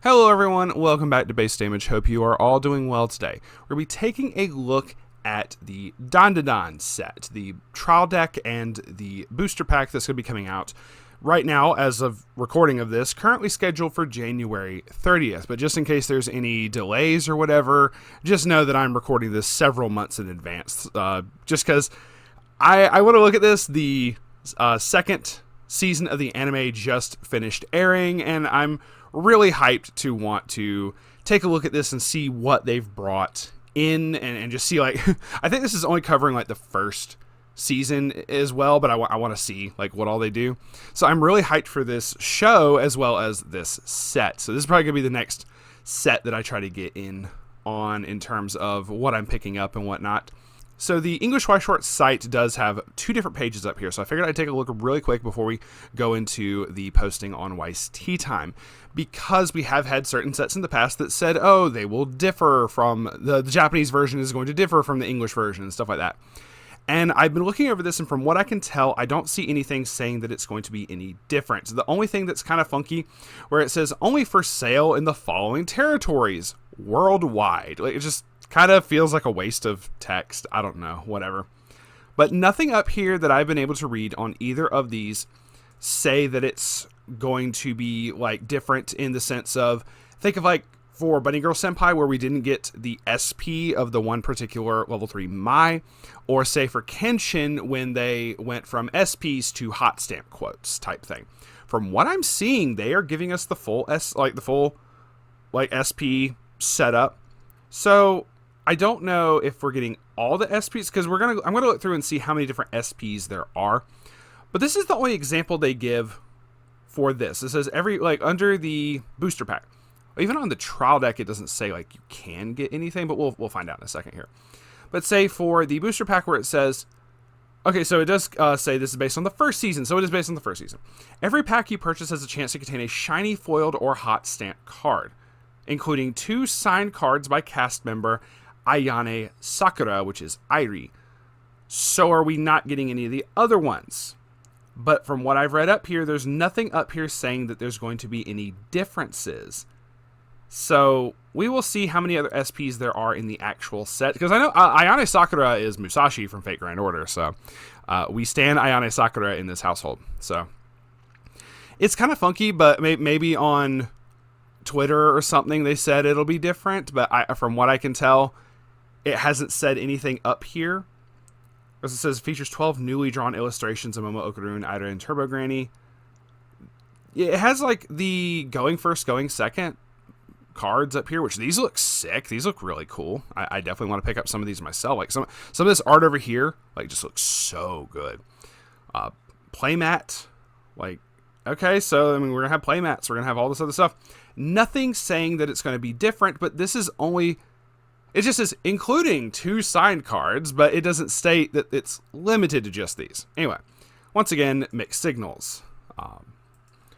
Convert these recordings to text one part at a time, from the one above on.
Hello everyone, welcome back to Base Damage. Hope you are all doing well today. We're going to be taking a look at the Dandadan set, the trial deck and the booster pack that's going to be coming out right now as of recording of this, currently scheduled for January 30th. But just in case there's any delays or whatever, just know that I'm recording this several months in advance. Just because I want to look at this. The second season of the anime just finished airing, and I'm really hyped to want to take a look at this and see what they've brought in and just see, like, I think this is only covering like the first season as well, but I want to see like what all they do. So I'm really hyped for this show as well as this set. So this is probably gonna be the next set that I try to get in terms of what I'm picking up and whatnot. So the English Weiss Schwarz site does have two different pages up here, so I figured I'd take a look really quick before we go into the posting on Weiss Tea Time, because we have had certain sets in the past that said, oh, they will differ from, the Japanese version is going to differ from the English version and stuff like that. And I've been looking over this, and from what I can tell, I don't see anything saying that it's going to be any different. The only thing that's kind of funky, where it says, only for sale in the following territories, worldwide. Like, it just kind of feels like a waste of text. I don't know, whatever. But nothing up here that I've been able to read on either of these say that it's going to be like different in the sense of, think of like for Bunny Girl Senpai, where we didn't get the SP of the one particular level 3 Mai, or say for Kenshin when they went from SPs to hot stamp quotes type thing. From what I'm seeing, they are giving us the full SP setup. So I don't know if we're getting all the SPs, because I'm gonna look through and see how many different SPs there are. But this is the only example they give for this. It says under the booster pack. Even on the trial deck, it doesn't say like you can get anything, but we'll find out in a second here. But say for the booster pack, where it says, okay, so it does say this is based on the first season, so it is based on the first season. Every pack you purchase has a chance to contain a shiny foiled or hot stamp card, including 2 signed cards by cast member Ayane Sakura, which is Airi. So are we not getting any of the other ones? But from what I've read up here, there's nothing up here saying that there's going to be any differences. So we will see how many other SPs there are in the actual set, because I know Ayane Sakura is Musashi from Fate Grand Order, so we stand Ayane Sakura in this household. So it's kind of funky, but maybe on Twitter or something they said it'll be different, but from what I can tell, it hasn't said anything up here. As it says, features 12 newly drawn illustrations of Momo Okarun, Ida, and Turbo Granny. It has like the going first, going second cards up here, which these look sick. These look really cool. I definitely want to pick up some of these myself. Like some of this art over here, like, just looks so good. Playmat, like, okay, so I mean, we're gonna have playmats, we're gonna have all this other stuff. Nothing saying that it's going to be different, but this is only, it just says including 2 signed cards, but it doesn't state that it's limited to just these. Anyway, once again, mixed signals.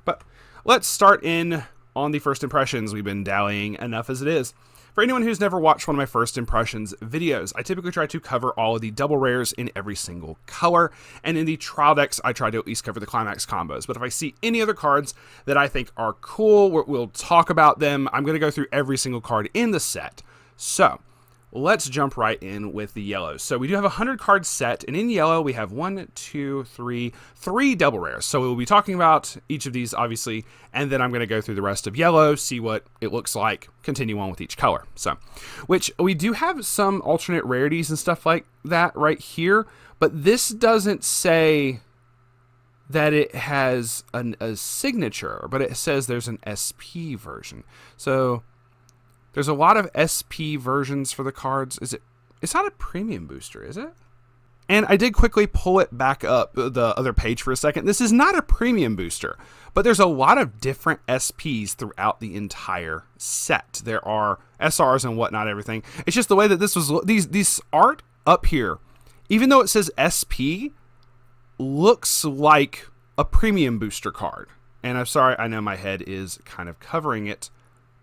But let's start in on the first impressions. We've been dallying enough as it is. For anyone who's never watched one of my first impressions videos, I typically try to cover all of the double rares in every single color, and in the trial decks, I try to at least cover the climax combos. But if I see any other cards that I think are cool, we'll talk about them. I'm going to go through every single card in the set. So let's jump right in with the yellows. So we do have a 100 card set, and in yellow we have 3 double rares. So we'll be talking about each of these, obviously, and then I'm going to go through the rest of yellow, see what it looks like, continue on with each color. So, which we do have some alternate rarities and stuff like that right here, but this doesn't say that it has a signature, but it says there's an SP version. So there's a lot of SP versions for the cards. It's not a premium booster, is it? And I did quickly pull it back up, the other page, for a second. This is not a premium booster, but there's a lot of different SPs throughout the entire set. There are SRs and whatnot, everything. It's just the way that this was, these art up here, even though it says SP, looks like a premium booster card. And I'm sorry, I know my head is kind of covering it.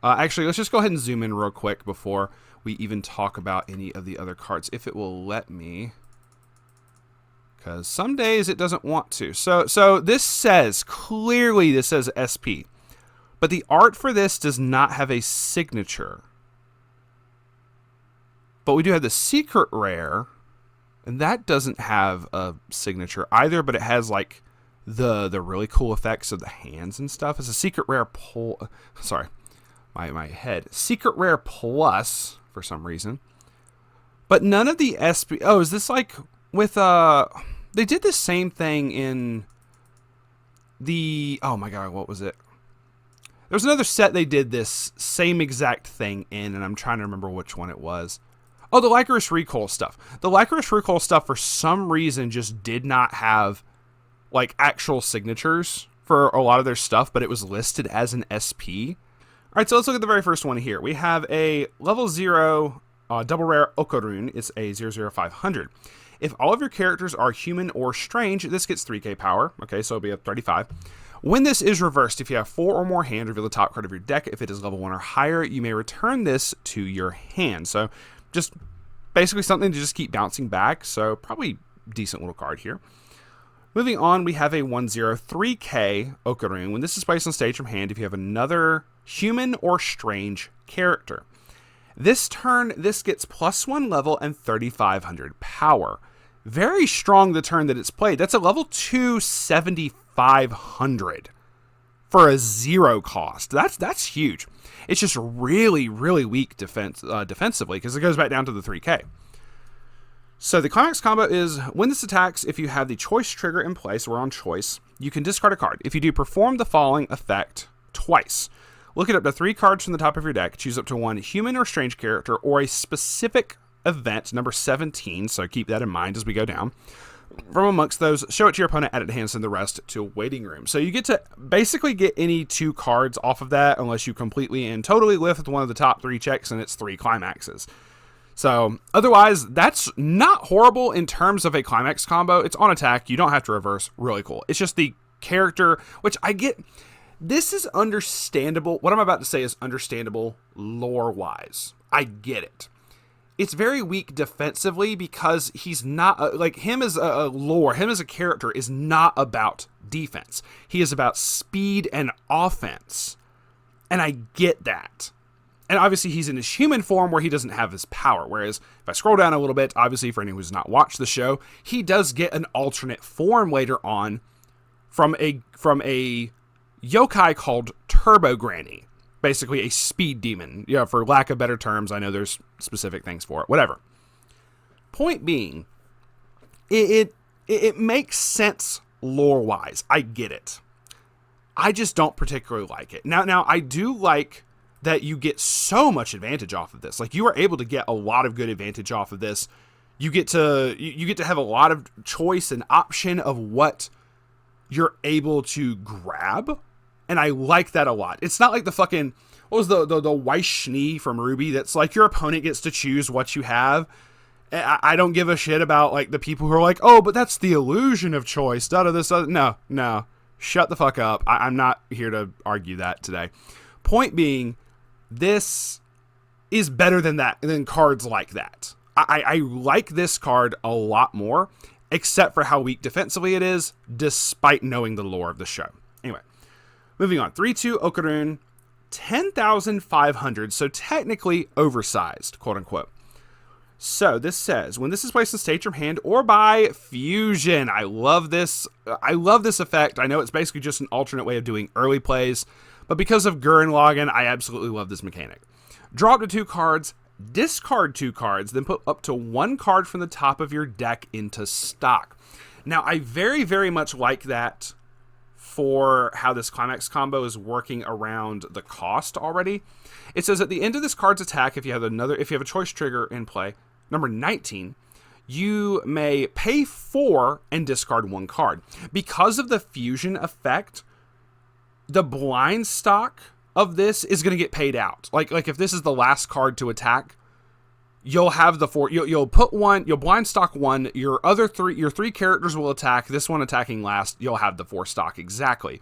Actually, let's just go ahead and zoom in real quick before we even talk about any of the other cards, if it will let me, because some days it doesn't want to. So this says, clearly this says SP, But the art for this does not have a signature. But we do have the secret rare, and that doesn't have a signature either, but it has like the really cool effects of the hands and stuff. It's a secret rare sorry, my head. Secret rare plus for some reason. But none of the SP... Oh, is this like with... They did the same thing in the... Oh my god, what was it? There was another set they did this same exact thing in, and I'm trying to remember which one it was. Oh, the Lycoris Recoil stuff. The Lycoris Recoil stuff, for some reason, just did not have, like, actual signatures for a lot of their stuff, but it was listed as an SP. Alright, so let's look at the very first one here. We have a level 0 double rare Okarun. It's a 00500. If all of your characters are human or strange, this gets 3k power. Okay, so it'll be a 35. When this is reversed, if you have 4 or more hand, reveal the top card of your deck. If it is level 1 or higher, you may return this to your hand. So, just basically something to just keep bouncing back. So, probably decent little card here. Moving on, we have a 103k Okarun. When this is placed on stage from hand, if you have another human or strange character. This turn, this gets +1 level and 3,500 power. Very strong the turn that it's played. That's a level 2 7,500 for a 0 cost. That's huge. It's just really, really weak defensively because it goes back down to the 3k. So the climax combo is, when this attacks, if you have the choice trigger in place, we're on choice, you can discard a card. If you do, perform the following effect twice. Look at up to 3 cards from the top of your deck. Choose up to 1 human or strange character or a specific event, number 17, so keep that in mind as we go down. From amongst those, show it to your opponent, add it to hand, send the rest to a waiting room. So you get to basically get any 2 cards off of that unless you completely and totally lift one of the top 3 checks, and it's 3 climaxes. So otherwise, that's not horrible in terms of a climax combo. It's on attack. You don't have to reverse. Really cool. It's just the character, which I get... This is understandable. What I'm about to say is understandable lore-wise. I get it. It's very weak defensively because he's not... like, him as a lore, him as a character is not about defense. He is about speed and offense. And I get that. And obviously he's in his human form where he doesn't have his power. Whereas if I scroll down a little bit, obviously for anyone who's not watched the show, he does get an alternate form later on from a yokai called Turbo Granny. Basically a speed demon. Yeah, for lack of better terms, I know there's specific things for it. Whatever. Point being, it makes sense lore-wise. I get it. I just don't particularly like it. Now I do like that you get so much advantage off of this. Like, you are able to get a lot of good advantage off of this. You get to have a lot of choice and option of what you're able to grab. And I like that a lot. It's not like the fucking... What was the Weiss Schwarz from Ruby? That's like your opponent gets to choose what you have. I don't give a shit about like the people who are like, oh, but that's the illusion of choice. No. Shut the fuck up. I'm not here to argue that today. Point being, this is better than that, than cards like that. I like this card a lot more, except for how weak defensively it is, despite knowing the lore of the show. Anyway, moving on. 3-2 Okarun, 10,500, so technically oversized, quote unquote. So this says, when this is placed in stage from hand or by fusion. I love this. I love this effect. I know it's basically just an alternate way of doing early plays, but because of Gurren Lagann, I absolutely love this mechanic. Draw up to 2 cards, discard 2 cards, then put up to 1 card from the top of your deck into stock. Now, I very, very much like that for how this climax combo is working around the cost already. It says at the end of this card's attack, if you have a choice trigger in play, number 19, you may pay 4 and discard 1 card. Because of the fusion effect, the blind stock of this is going to get paid out. Like if this is the last card to attack, you'll have the 4. You'll put 1. You'll blind stock 1. Your 3 characters will attack. This one attacking last. You'll have the 4 stock exactly.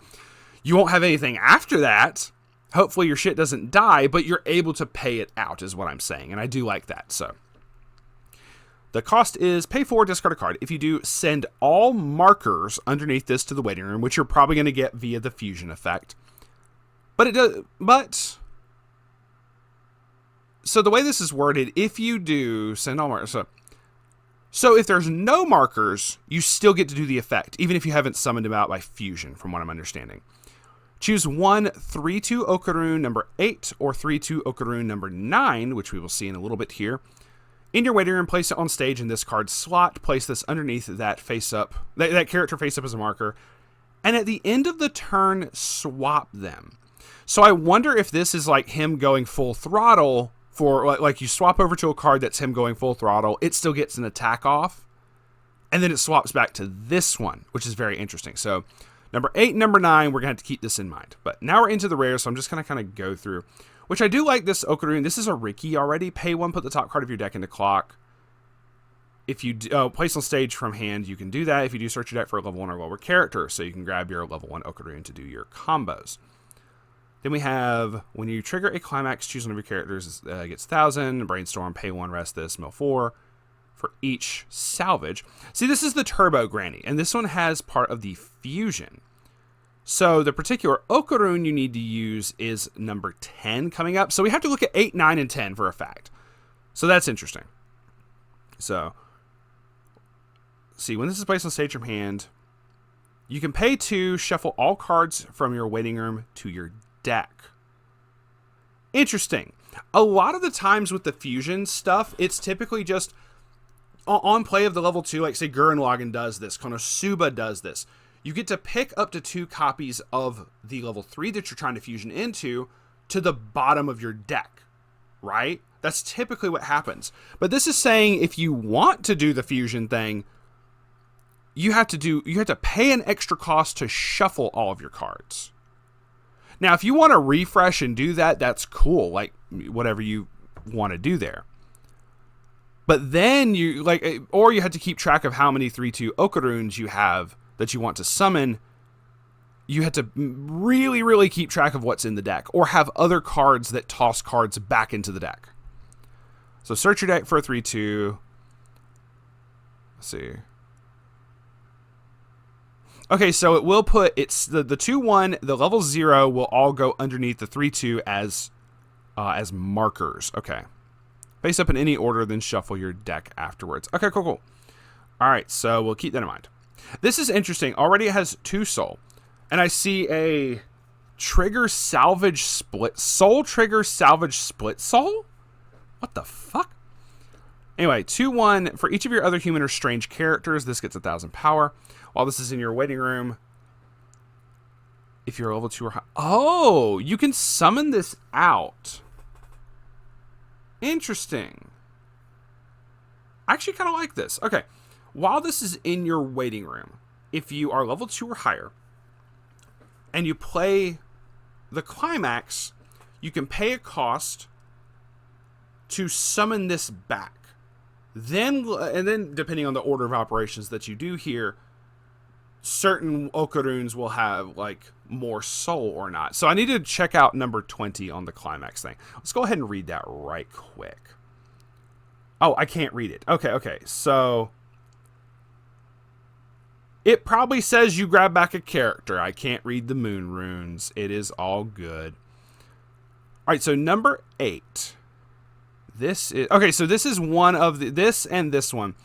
You won't have anything after that. Hopefully your shit doesn't die, but you're able to pay it out, is what I'm saying, and I do like that. So the cost is pay 4, discard a card. If you do, send all markers underneath this to the waiting room, which you're probably going to get via the fusion effect. But it does. But so the way this is worded, if you do send all markers, so if there's no markers, you still get to do the effect, even if you haven't summoned them out by fusion, from what I'm understanding. Choose one 3/2 Okarun number 8 or 3/2 Okarun number 9, which we will see in a little bit here. In your waiting room, place it on stage in this card slot. Place this underneath that face up, that character face up as a marker. And at the end of the turn, swap them. So I wonder if this is like him going full throttle for, like you swap over to a card that's him going full throttle. It still gets an attack off. And then it swaps back to this one, which is very interesting. So number 8 and number 9, we're going to have to keep this in mind. But now we're into the rares, so I'm just going to kind of go through. Which I do like this Okarun. This is a Riki already. Pay 1, put the top card of your deck into clock. If you place on stage from hand, you can do that. If you do, search your deck for a level 1 or lower character, so you can grab your level 1 Okarun to do your combos. Then we have, when you trigger a climax, choose one of your characters, gets 1,000. Brainstorm, pay 1, rest this, mill 4 for each salvage. See, this is the Turbo Granny, and this one has part of the fusion. So the particular Okarun you need to use is number 10 coming up. So we have to look at 8, 9, and 10 for a fact. So that's interesting. So, see, when this is placed on stage from hand, you can pay 2, shuffle all cards from your waiting room to your deck. Interesting. A lot of the times with the fusion stuff, it's typically just on play of the level 2, like say Gurren Lagann does this, Konosuba does this. You get to pick up to 2 copies of the level 3 that you're trying to fusion into to the bottom of your deck, right? That's typically what happens. But this is saying if you want to do the fusion thing, you have to pay an extra cost to shuffle all of your cards. Now, if you want to refresh and do that, that's cool. Like whatever you want to do there. But then you or you have to keep track of how many 3/2 Okaruns you have that you want to summon. You have to really, really keep track of what's in the deck, or have other cards that toss cards back into the deck. So search your deck for a 3/2. Let's see. Okay, so it will put it's the 2/1, the level 0 will all go underneath the 3/2 as markers. Okay. Face up in any order, then shuffle your deck afterwards. Okay, cool. All right, so we'll keep that in mind. This is interesting. Already it has 2 soul. And I see a trigger salvage split soul. Trigger salvage split soul? What the fuck? Anyway, 2/1 for each of your other human or strange characters. This gets 1,000 power. While this is in your waiting room, if you're level 2 or high. Oh, you can summon this out. Interesting. I actually kind of like this. Okay. While this is in your waiting room, if you are level 2 or higher, and you play the climax, you can pay a cost to summon this back. Then depending on the order of operations that you do here, certain Okaruns will have like more soul or not. So I need to check out number 20 on the climax thing. Let's go ahead and read that right quick. Oh, I can't read it. Okay. So it probably says you grab back a character. I can't read the moon runes. It is all good. All right, so number 8. This is okay. So this is one of this and this one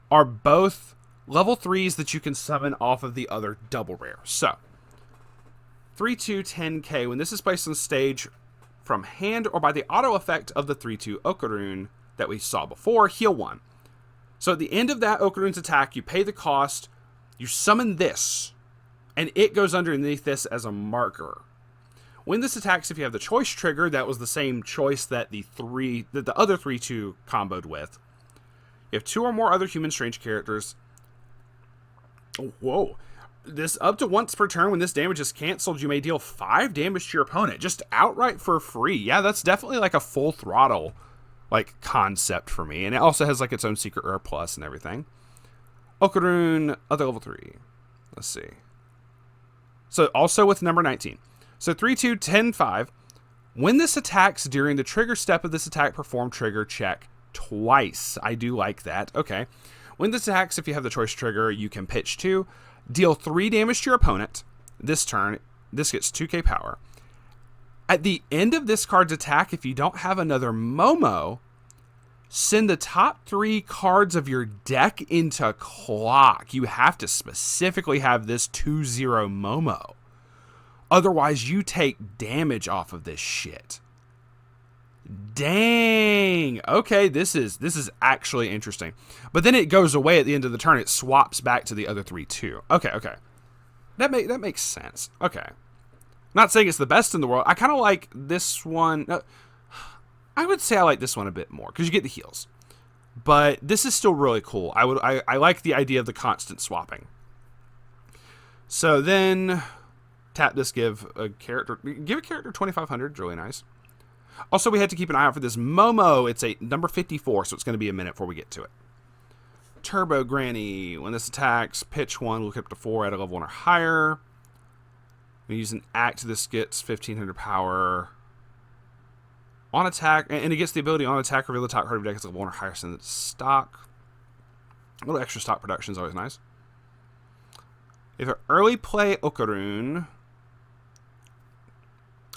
are both level 3s that you can summon off of the other double rare. So 3/2 10k. When this is placed on stage from hand or by the auto effect of the 3/2 Okarun that we saw before, heal 1. So at the end of that Okarun's attack, you pay the cost. You summon this, and it goes underneath this as a marker. When this attacks, if you have the choice trigger, that was the same choice that the other 3/2 comboed with. You have 2 or more other human strange characters. Whoa. This up to once per turn when this damage is canceled, you may deal 5 damage to your opponent, just outright for free. Yeah, that's definitely like a full throttle like concept for me. And it also has like its own secret rare plus and everything. Okarun, other level 3. Let's see. So also with number 19. So 3/2 10/5. When this attacks during the trigger step of this attack, perform trigger check twice. I do like that. Okay. When this attacks, if you have the choice trigger, you can pitch 2. Deal 3 damage to your opponent this turn. This gets 2k power. At the end of this card's attack, if you don't have another Momo, send the top 3 cards of your deck into clock. You have to specifically have this 2/0 Momo. Otherwise, you take damage off of this shit. Dang. Okay, this is actually interesting. But then it goes away at the end of the turn. It swaps back to the other 3 too. Okay. That makes sense. Okay. Not saying it's the best in the world. I kind of like this one. I would say I like this one a bit more because you get the heals. But this is still really cool. I like the idea of the constant swapping. So then tap this, give a character 2,500. It's really nice. Also, we had to keep an eye out for this Momo. It's a number 54, so it's going to be a minute before we get to it. Turbo Granny. When this attacks, pitch 1, look up to 4 at a level 1 or higher. We use an act. This gets 1,500 power. On attack, and it gets the ability on attack, reveal the top card of your deck as level 1 or higher, send it to stock. A little extra stock production is always nice. If an early play Okarun.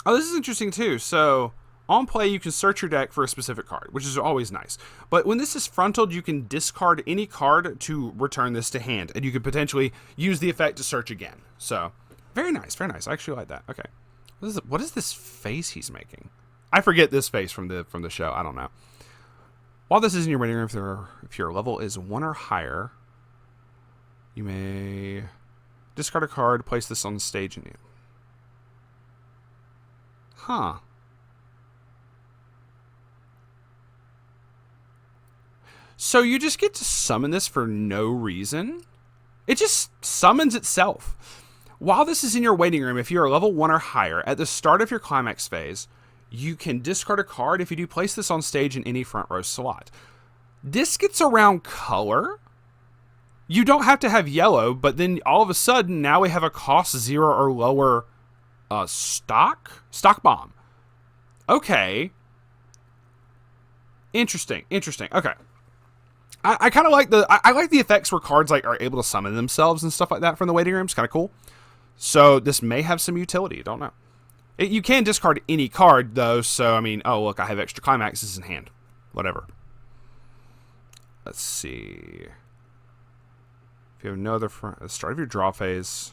Oh, this is interesting too. So, on play, you can search your deck for a specific card, which is always nice. But when this is frontaled, you can discard any card to return this to hand, and you could potentially use the effect to search again. So, very nice, very nice. I actually like that. Okay, what is this face he's making? I forget this face from the show. I don't know. While this is in your waiting room, if your level is 1 or higher, you may discard a card, place this on the stage, and you. Huh. So you just get to summon this for no reason? It just summons itself. While this is in your waiting room, if you're level 1 or higher, at the start of your climax phase, you can discard a card. If you do, place this on stage in any front row slot. This gets around color. You don't have to have yellow, but then all of a sudden, now we have a cost 0 or lower stock bomb. Okay. Interesting. Okay. I kind of like I like the effects where cards like are able to summon themselves and stuff like that from the waiting room. It's kind of cool. So this may have some utility. Don't know. You can discard any card though. So I mean, oh look, I have extra climaxes in hand. Whatever. Let's see. If you have no other at the start of your draw phase,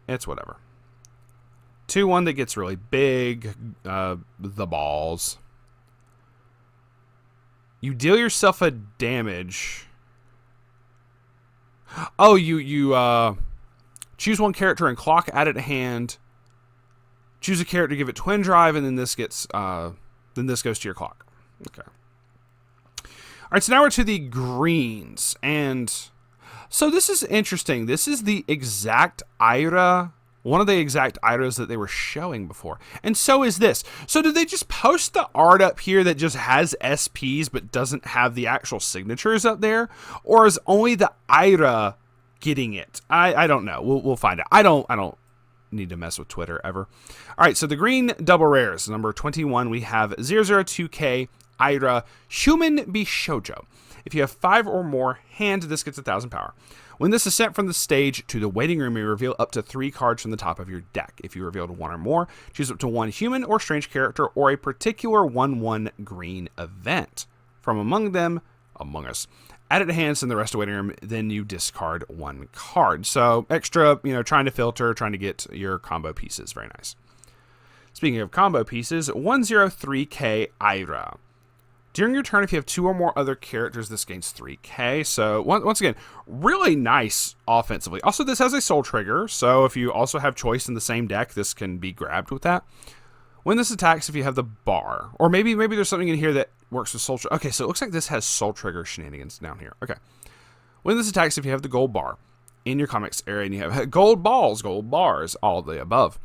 it's whatever. 2/1 that gets really big. The balls. You deal yourself a damage. Oh, you choose one character and clock, add it to hand. Choose a character, give it twin drive, and then this goes to your clock. Okay. All right, so now we're to the greens, and so this is interesting. This is the exact Ira. One of the exact items that they were showing before. And so is this. So did they just post the art up here that just has SPs but doesn't have the actual signatures up there? Or is only the Ira getting it? I don't know. We'll find out. I don't need to mess with Twitter ever. All right, so the green double rares. Number 21, we have 002K Ira Human Bishoujo. If you have 5 or more hand, this gets 1,000 power. When this is sent from the stage to the waiting room, you reveal up to 3 cards from the top of your deck. If you revealed 1 or more, choose up to 1 human or strange character or a particular 1/1 green event. From among them, Among Us. Add it to hand, send the rest to waiting room, then you discard 1 card. So extra, trying to filter, trying to get your combo pieces. Very nice. Speaking of combo pieces, 103K Ira. During your turn, if you have 2 or more other characters, this gains 3k. So, once again, really nice offensively. Also, this has a soul trigger, so if you also have choice in the same deck, this can be grabbed with that. When this attacks, if you have the bar, or maybe there's something in here that works with soul trigger. Okay, so it looks like this has soul trigger shenanigans down here. Okay. When this attacks, if you have the gold bar in your comics area, and you have gold balls, gold bars, all of the above.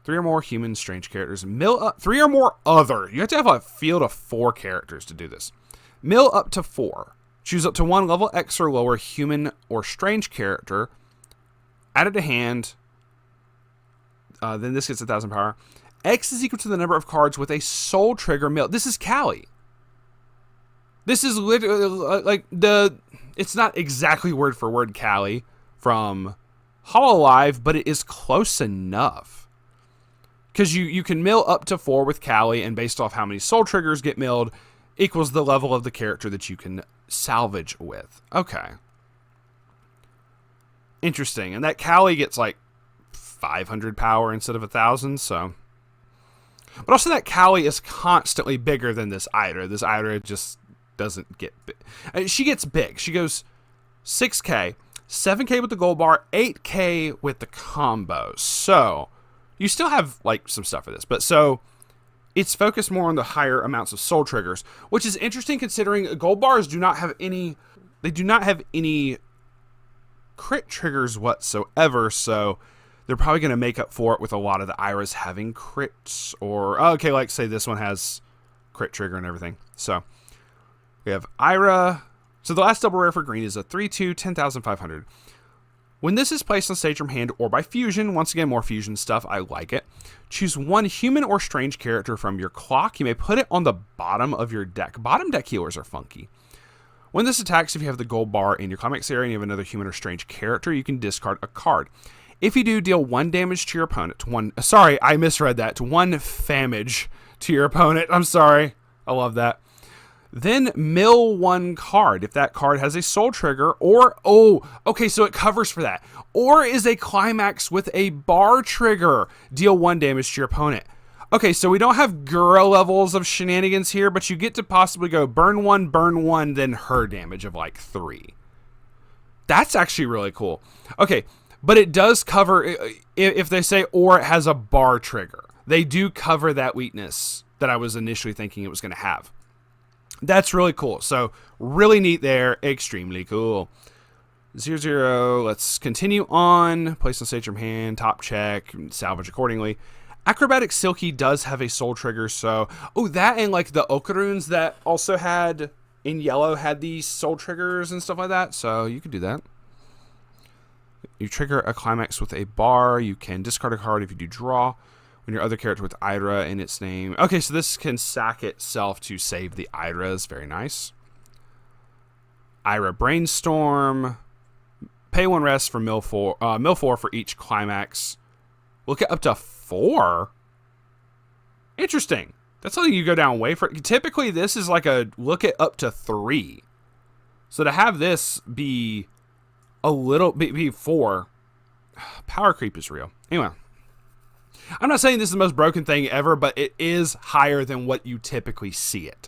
3 or more human strange characters. Mill up 3 or more other. You have to have a field of 4 characters to do this. Mill up to 4. Choose up to 1 level X or lower human or strange character. Add it to hand. Then this gets 1,000 power. X is equal to the number of cards with a soul trigger mill. This is Callie. This is literally it's not exactly word for word Callie from Hololive, but it is close enough. Because you can mill up to 4 with Callie, and based off how many soul triggers get milled, equals the level of the character that you can salvage with. Okay. Interesting. And that Callie gets like 500 power instead of 1,000, so. But also that Callie is constantly bigger than this Ida. This Ida just doesn't get big. She gets big. She goes 6k, 7k with the gold bar, 8k with the combo. So you still have like some stuff for this, but so it's focused more on the higher amounts of soul triggers, which is interesting considering gold bars do not have any. They do not have any crit triggers whatsoever. So they're probably going to make up for it with a lot of the Iras having crits, or okay, like say this one has crit trigger and everything. So we have Ira. So the last double rare for green is a 3/2, 10,500. When this is placed on stage from hand or by fusion, once again, more fusion stuff, I like it. Choose one human or strange character from your clock. You may put it on the bottom of your deck. Bottom deck healers are funky. When this attacks, if you have the gold bar in your climax area and you have another human or strange character, you can discard a card. If you do, deal 1 damage to your opponent. Sorry, I misread that. To 1 famage to your opponent. I'm sorry. I love that. Then mill 1 card if that card has a soul trigger, or, okay, so it covers for that. Or is a climax with a bar trigger. Deal 1 damage to your opponent. Okay, so we don't have Gura levels of shenanigans here, but you get to possibly go burn 1, then her damage of like 3. That's actually really cool. Okay, but it does cover, if they say, or it has a bar trigger. They do cover that weakness that I was initially thinking it was going to have. That's really cool. So really neat there. Extremely cool. 0/0. Let's continue on. Place on stage from hand. Top check. Salvage accordingly. Acrobatic Silky does have a soul trigger. So, that and like the Okaruns that also had in yellow had these soul triggers and stuff like that. So you could do that. You trigger a climax with a bar. You can discard a card if you do draw. When your other character with Ira in its name. Okay, so this can sack itself to save the Iras. Very nice. Ira Brainstorm. Pay 1 rest for mill 4 for each climax. Look at up to 4. Interesting. That's something you go down way for. Typically, this is like a look at up to 3. So to have this be a little be 4, power creep is real. Anyway. I'm not saying this is the most broken thing ever, but it is higher than what you typically see it.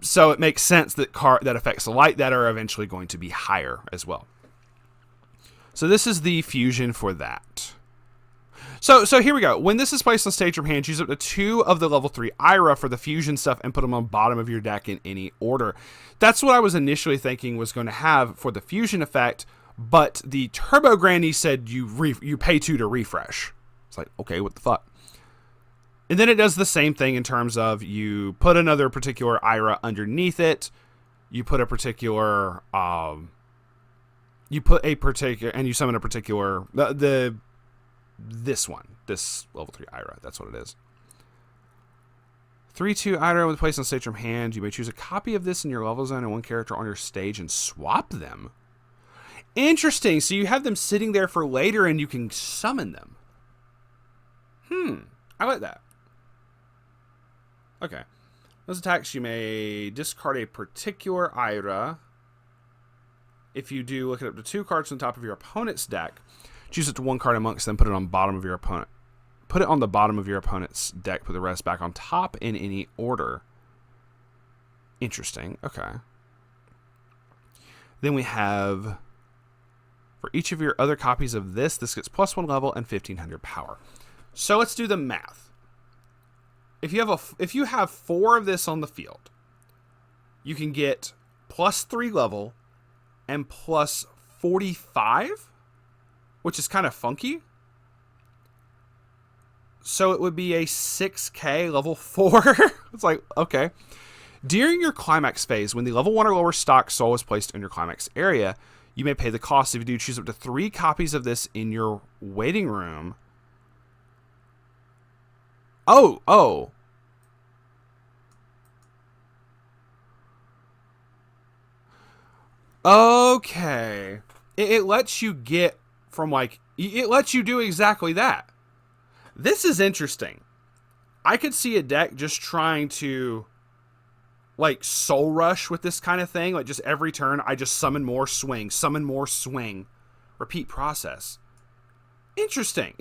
So it makes sense that effects of light that are eventually going to be higher as well. So this is the fusion for that. So here we go. When this is placed on stage from hand, choose up to 2 of the level 3 Ira for the fusion stuff and put them on the bottom of your deck in any order. That's what I was initially thinking was going to have for the fusion effect, but the Turbo Granny said you pay 2 to refresh. It's like, okay, what the fuck? And then it does the same thing in terms of you put another particular Ira underneath it. You put a particular, and you summon a particular, this level 3 Ira. That's what it is. 3/2 Ira with place on stage from hand. You may choose a copy of this in your level zone and 1 character on your stage and swap them. Interesting. So you have them sitting there for later and you can summon them. I like that. Okay. Those attacks, you may discard a particular Ira. If you do, look at up to 2 cards on top of your opponent's deck. Choose it to 1 card amongst them, put it on the bottom of your opponent. Put it on the bottom of your opponent's deck, put the rest back on top in any order. Interesting. Okay. Then we have, for each of your other copies of this gets +1 level and 1,500 power. So let's do the math. If you have 4 of this on the field, you can get +3 level and +45, which is kind of funky. So it would be a 6k level 4. It's like, okay. During your climax phase, when the level 1 or lower stock soul is placed in your climax area, you may pay the cost. If you do, choose up to 3 copies of this in your waiting room. Oh. Okay. It lets you get from like, it lets you do exactly that. This is interesting. I could see a deck just trying to like soul rush with this kind of thing. Like just every turn, I just summon more, swing, repeat process. Interesting.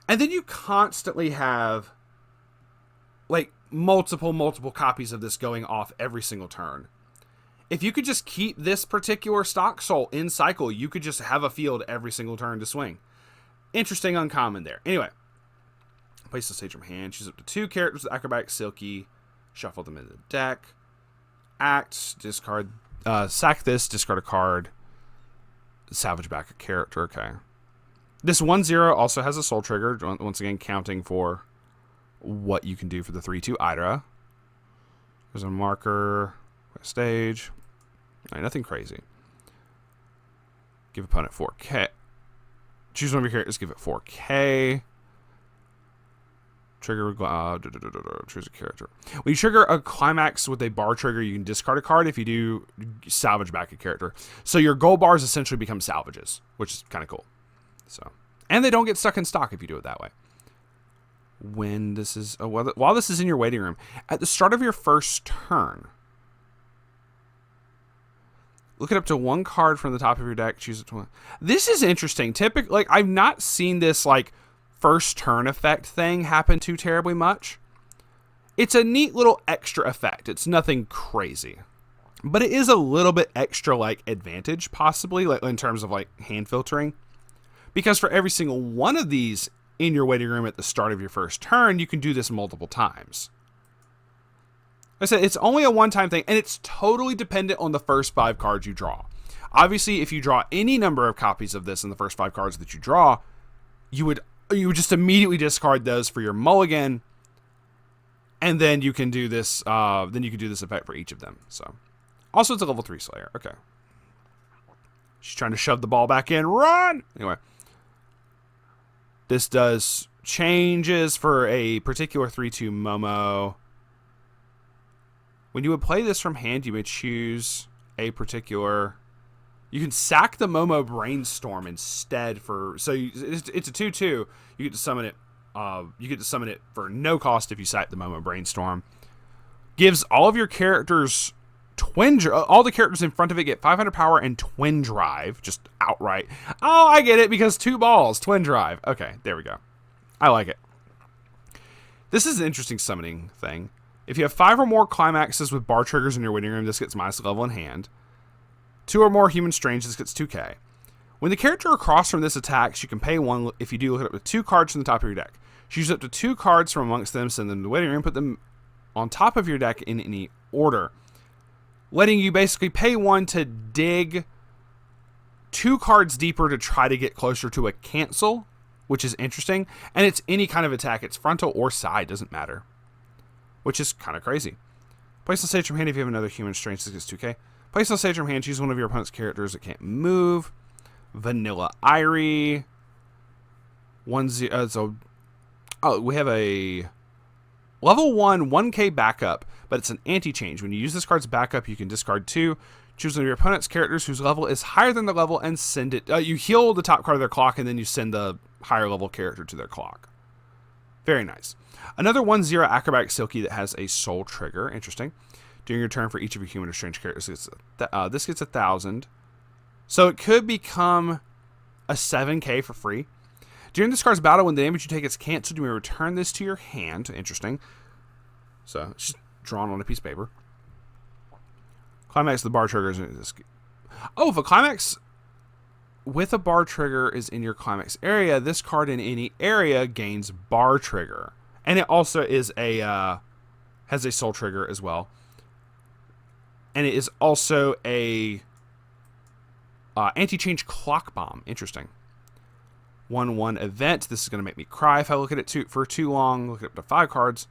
And then you constantly have like multiple copies of this going off every single turn. If you could just keep this particular stock soul in cycle, you could just have a field every single turn to swing. Interesting uncommon there. Anyway, place the stage from hand, choose up to 2 characters with Acrobatic Silky, shuffle them into the deck, act, discard, sack this, discard a card, salvage back a character. Okay. This 1/0 also has a soul trigger, once again counting for what you can do for the 3/2 Hydra. There's a marker, stage. Right, nothing crazy. Give opponent 4K. Choose one of your characters, give it 4K. Trigger, choose a character. When you trigger a climax with a bar trigger, you can discard a card. If you do, salvage back a character. So your gold bars essentially become salvages, which is kind of cool. So, and they don't get stuck in stock if you do it that way. When this is, while this is in your waiting room, at the start of your first turn, look it up to 1 card from the top of your deck. Choose it to 1. This is interesting. Typically, like I've not seen this like first turn effect thing happen too terribly much. It's a neat little extra effect. It's nothing crazy, but it is a little bit extra like advantage possibly, like in terms of like hand filtering, because for every single one of these in your waiting room at the start of your first turn, you can do this multiple times. I said it's only a one-time thing, and it's totally dependent on the first 5 cards you draw. Obviously, if you draw any number of copies of this in the first 5 cards that you draw, you would just immediately discard those for your mulligan, and then you can do this. Then you can do this effect for each of them. So, also it's a level 3 Slayer. Okay, she's trying to shove the ball back in. Run anyway. This does changes for a particular 3/2 Momo. When you would play this from hand, you may choose a particular. You can sack the Momo Brainstorm instead for. So it's a 2/2. You get to summon it. You get to summon it for no cost if you sack the Momo Brainstorm. Gives all of your characters all the characters in front of it get 500 power and twin drive, just outright. Oh, I get it, because 2 balls, twin drive. Okay, there we go. I like it. This is an interesting summoning thing. If you have 5 or more climaxes with bar triggers in your waiting room, this gets minus level in hand. 2 or more human strange, this gets 2k. When the character across from this attacks, you can pay 1. If you do, look it up with 2 cards from the top of your deck. Choose up to 2 cards from amongst them, send them to the waiting room, put them on top of your deck in any order. Letting you basically pay 1 to dig 2 cards deeper to try to get closer to a cancel, which is interesting. And it's any kind of attack. It's frontal or side, doesn't matter. Which is kind of crazy. Place on stage from hand if you have another human strange, this gets 2k. Place on stage from hand, choose one of your opponent's characters that can't move. Vanilla Irie. 1/0. We have a level 1, 1k backup, but it's an anti-change. When you use this card's backup, you can discard 2. Choose one of your opponent's characters whose level is higher than their level and send it. You heal the top card of their clock, and then you send the higher level character to their clock. Very nice. Another 1/0 Acrobatic Silky that has a soul trigger. Interesting. During your turn for each of your human or strange characters, this gets 1,000. So it could become a 7k for free. During this card's battle, when the damage you take is canceled, you may return this to your hand. Interesting. So it's just drawn on a piece of paper. Climax, the bar triggers. Oh, if a climax with a bar trigger is in your climax area, this card in any area gains bar trigger. And it also is has a soul trigger as well. And it is also a anti-change clock bomb. Interesting. 1/1 event. This is going to make me cry if I look at it for too long. Look it up to 5 cards.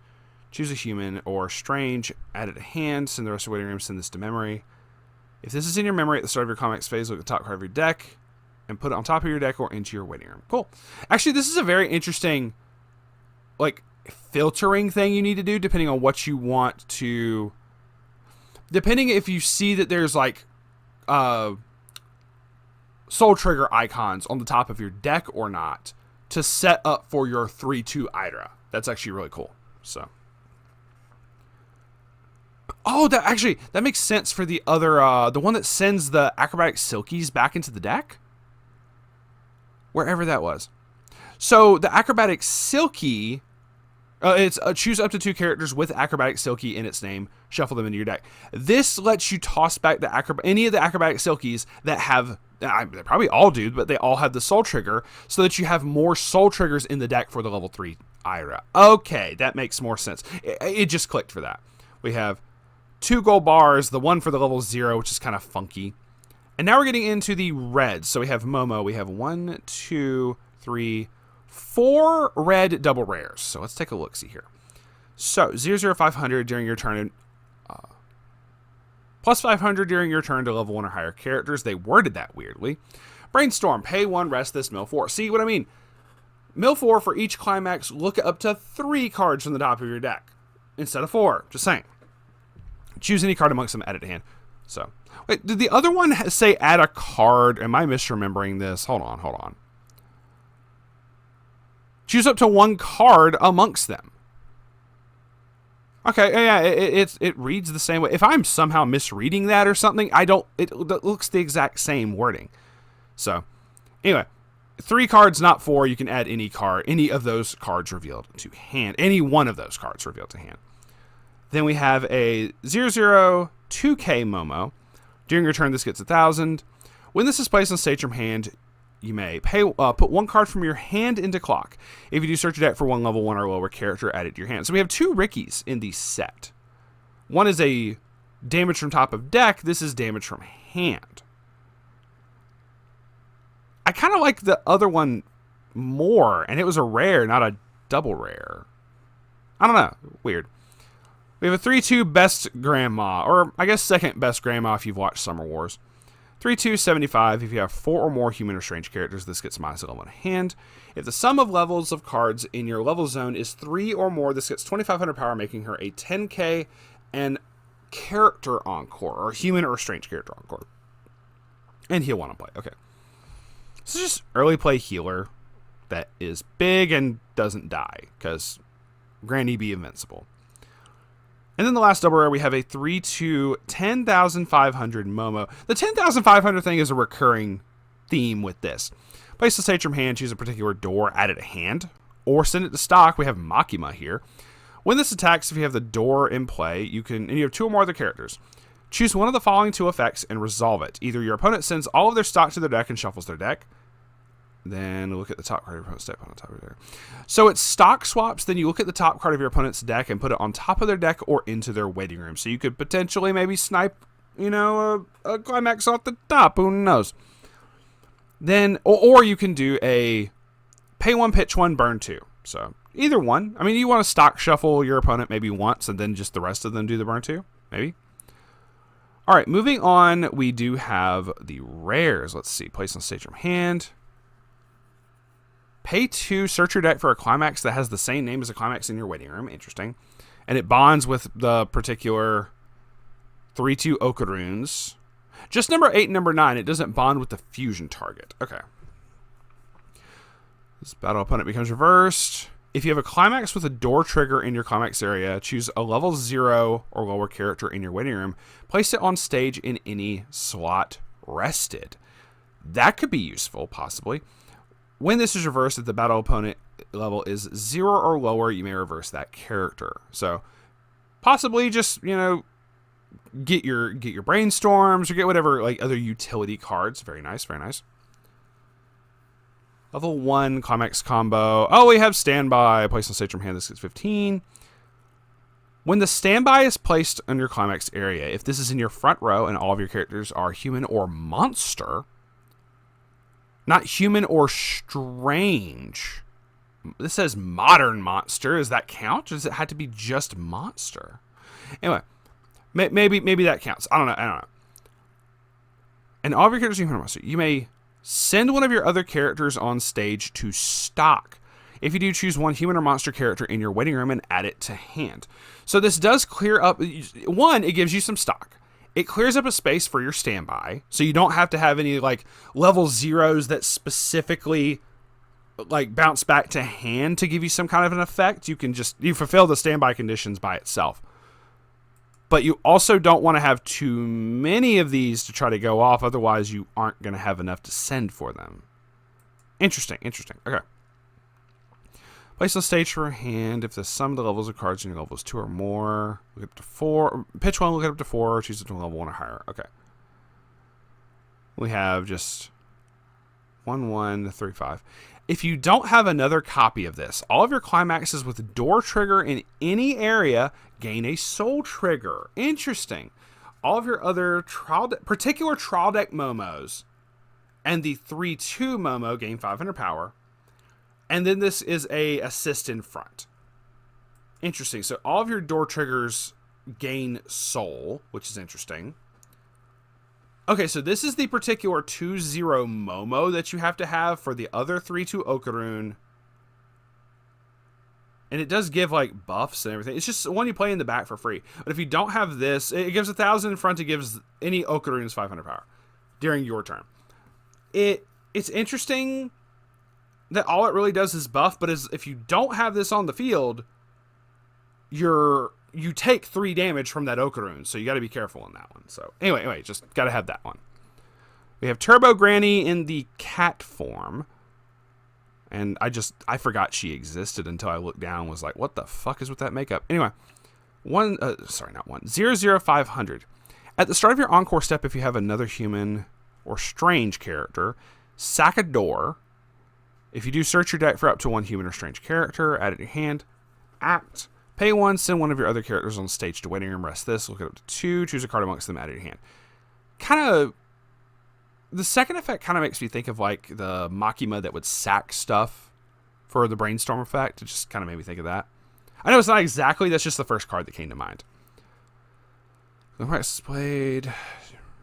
Choose a human or strange. Add it to hand. Send the rest of the waiting room. Send this to memory. If this is in your memory at the start of your climax phase, look at the top card of your deck and put it on top of your deck or into your waiting room. Cool. Actually, this is a very interesting, like, filtering thing you need to do depending on what you want to. Depending if you see that there's like soul trigger icons on the top of your deck or not, to set up for your 3-2 Hydra. That's actually really cool. So, oh, that makes sense for the other, the one that sends the Acrobatic Silkies back into the deck, wherever that was. So the Acrobatic Silky, it's choose up to 2 characters with Acrobatic Silky in its name, shuffle them into your deck. This lets you toss back any of the Acrobatic Silkies that have, they probably all do, but they all have the Soul Trigger, so that you have more Soul Triggers in the deck for the level 3 Ira. Okay, that makes more sense. It just clicked for that. We have 2 gold bars, the one for the level 0, which is kind of funky. And now we're getting into the reds. So we have Momo. We have 1, 2, 3, 4 red double rares. So let's take a look-see here. So 00500 during your turn, plus 500 during your turn to level 1 or higher characters. They worded that weirdly. Brainstorm, pay 1, rest this, mill 4. See what I mean? Mill 4 for each climax, look up to 3 cards from the top of your deck instead of 4. Just saying. Choose any card amongst them, add it to hand. So, wait, did the other one say add a card? Am I misremembering this? Hold on. Choose up to 1 card amongst them. Okay, yeah, it reads the same way. If I'm somehow misreading that or something, it looks the exact same wording. So, anyway, 3 cards, not 4. You can add any card, any of those cards revealed to hand. Any one of those cards revealed to hand. Then we have a 002K Momo. During your turn, this gets 1,000. When this is placed on stage from hand, you may put 1 card from your hand into clock. If you do, search your deck for 1 level 1 or lower character, add it to your hand. So we have 2 Rickies in the set. One is a damage from top of deck. This is damage from hand. I kind of like the other one more, and it was a rare, not a double rare. I don't know. Weird. We have a 3-2 best grandma, or I guess second best grandma if you've watched Summer Wars. 3-2, 75. If you have 4 or more human or strange characters, this gets minus 11 hand. If the sum of levels of cards in your level zone is 3 or more, this gets 2,500 power, making her a 10k and character encore, or human or strange character encore. And heal 1 on play. Okay. This is just early play healer that is big and doesn't die, because Granny be invincible. And then the last double rare, we have a 3-2 10,500 Momo. The 10,500 thing is a recurring theme with this. Place the stage from hand, choose a particular door, add it to hand, or send it to stock. We have Makima here. When this attacks, if you have the door in play, and you have 2 or more other characters. Choose one of the following 2 effects and resolve it. Either your opponent sends all of their stock to their deck and shuffles their deck. Then look at the top card of your opponent's deck on top of your deck. So it's stock swaps. Then you look at the top card of your opponent's deck and put it on top of their deck or into their waiting room. So you could potentially maybe snipe, a climax off the top. Who knows? Then, or you can do a pay 1, pitch 1, burn 2. So either one. I mean, you want to stock shuffle your opponent maybe once and then just the rest of them do the burn 2, maybe. All right, moving on, we do have the rares. Let's see. Place on stage from hand. Pay 2, search your deck for a climax that has the same name as a climax in your waiting room. Interesting. And it bonds with the particular 3-2 Okarunes. Just number 8 and number 9. It doesn't bond with the fusion target. Okay. This battle opponent becomes reversed. If you have a climax with a door trigger in your climax area, choose a level 0 or lower character in your waiting room. Place it on stage in any slot rested. That could be useful, possibly. When this is reversed, if the battle opponent level is 0 or lower, you may reverse that character. So, possibly just, get your brainstorms or get whatever other utility cards. Very nice, very nice. Level 1 climax combo. Oh, we have standby. Place on stage from hand. This gets 15. When the standby is placed on your climax area, if this is in your front row and all of your characters are human or monster. Not human or strange. This says modern monster. Does that count? Or does it have to be just monster? Anyway, maybe that counts. I don't know. And all of your characters are human or monster. You may send one of your other characters on stage to stock. If you do, choose 1 human or monster character in your waiting room and add it to hand. So this does clear up. 1, it gives you some stock. It clears up a space for your standby, so you don't have to have any level 0s that specifically like bounce back to hand to give you some kind of an effect. You fulfill the standby conditions by itself. But you also don't want to have too many of these to try to go off. Otherwise, you aren't going to have enough to send for them. Interesting. Okay. Place on stage for a hand if the sum of the levels of cards in your level is 2 or more. Look up to 4. Pitch 1, look up to 4. Choose it to level 1 or higher. Okay. We have just 1, 1, 3, 5. If you don't have another copy of this, all of your climaxes with door trigger in any area gain a soul trigger. Interesting. All of your other particular trial deck Momos and the 3/2 Momo gain 500 power. And then this is a assist in front. Interesting. So all of your door triggers gain soul, which is interesting. Okay, so this is the particular 2/0 Momo that you have to have for the other 3/2 Okarun. And it does give like buffs and everything. It's just one you play in the back for free. But if you don't have this, it gives 1,000 in front. It gives any Okaruns 500 power during your turn. It's interesting that all it really does is buff. But if you don't have this on the field, you take 3 damage from that Okarun, so you got to be careful in that one. So anyway, just got to have that one. We have Turbo Granny in the cat form, and I forgot she existed until I looked down and was like, what the fuck is with that makeup? Anyway, 00500. At the start of your encore step, if you have another human or strange character, sack a door. If you do, search your deck for up to 1 human or strange character, add it to your hand. Act. Pay 1, send one of your other characters on stage to waiting room, rest this, look it up to 2, choose a card amongst them, add it to your hand. The second effect kind of makes me think of like the Makima that would sack stuff for the brainstorm effect. It just kind of made me think of that. I know it's not exactly, that's just the first card that came to mind. The climax is played.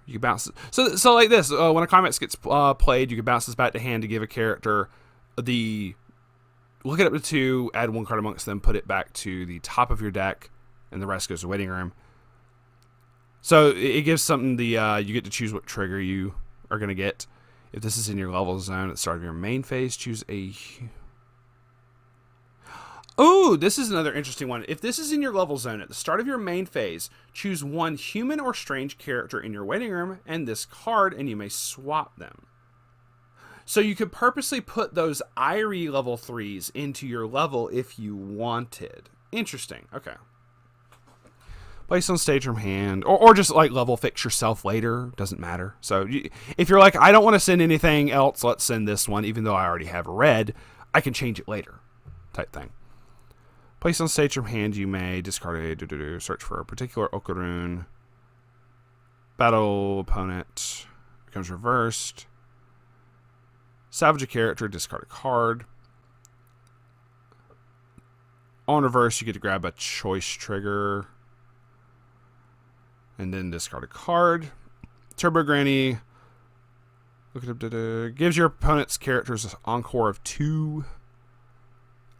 You can bounce. So like this, when a climax gets played, you can bounce this back to hand to give a character the... Look it up to 2, add 1 card amongst them, put it back to the top of your deck, and the rest goes to waiting room. So it gives something you get to choose what trigger you are going to get. If this is in your level zone at the start of your main phase, choose a... Oh, this is another interesting one. If this is in your level zone at the start of your main phase, choose 1 human or strange character in your waiting room and this card, and you may swap them. So you could purposely put those Irie level 3s into your level if you wanted. Interesting. Okay. Place on stage from hand. Or just like level fix yourself later. Doesn't matter. So if you're like, I don't want to send anything else, let's send this one, even though I already have red, I can change it later. Type thing. Place on stage from hand, you may discard a search for a particular Okarun. Battle opponent becomes reversed. Salvage a character, discard a card. On reverse, you get to grab a choice trigger. And then discard a card. Turbo Granny. Look at it. Gives your opponent's characters an encore of 2.